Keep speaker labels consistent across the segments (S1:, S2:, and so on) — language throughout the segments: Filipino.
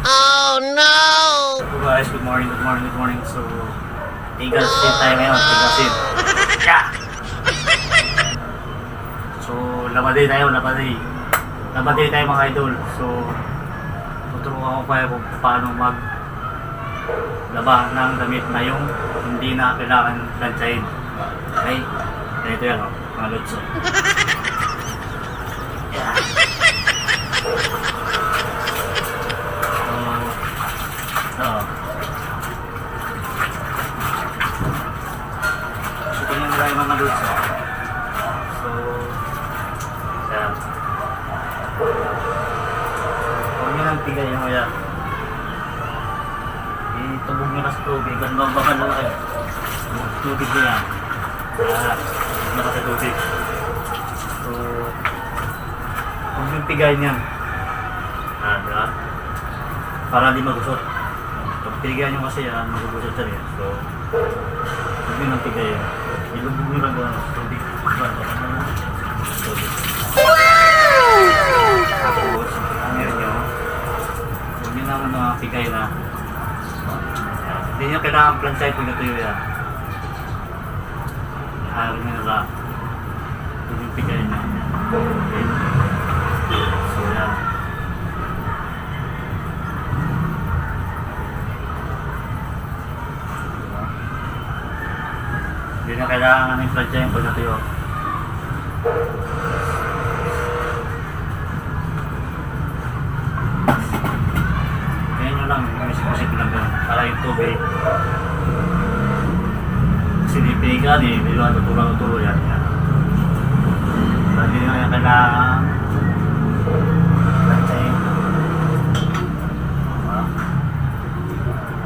S1: Oh no!
S2: So guys, good morning. So, tigasin tayo ngayon, tigasin. Yeah! So, labaday tayo mga idol. So, tuturuan ko kayo kung paano laba ng damit na yung hindi na kailangan planchain. Okay? Ganito yan, mga lods. Yeah. So, ganyan nila yung mga lods. So, yan. Huwag nyo nang tigay yung yan. Itubog nyo na sa tubig. Baka na kayo. Tubig nyo yan. Huwag na sa tubig. So, huwag nyo tigay niyan. Diba? Para di magusot. Pag tigay nyo kasi yan, magugusot siya rin. So, huwag nyo nang tigay yan. Ilubog nyo lang sa tubig. Tapos, ang meron nyo, huwag nyo naman mga tigay na. Hindi nyo kailangan plansay pag natuyo yan. Iharin nyo na huwag yung tigay na. Okay. So, yan. Hindi nyo kailangan ng plansay pag natuyo. Masip lang doon para yung tubig kasi di piga di ba tutulong yan hindi nyo yan kailangan planchain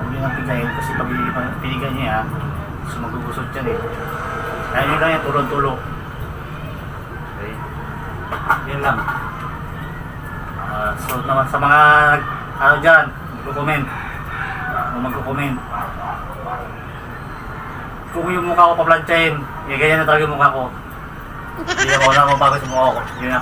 S2: hindi nang pigayin kasi pag piniga nyo yan so magugusot yan kaya nyo lang yan tulong okay yun lang so naman sa mga ano dyan magko-comment kung yung mukha ko pa-planchain ganyan na talaga yung mukha ko hindi ako bago sa mukha ko yun na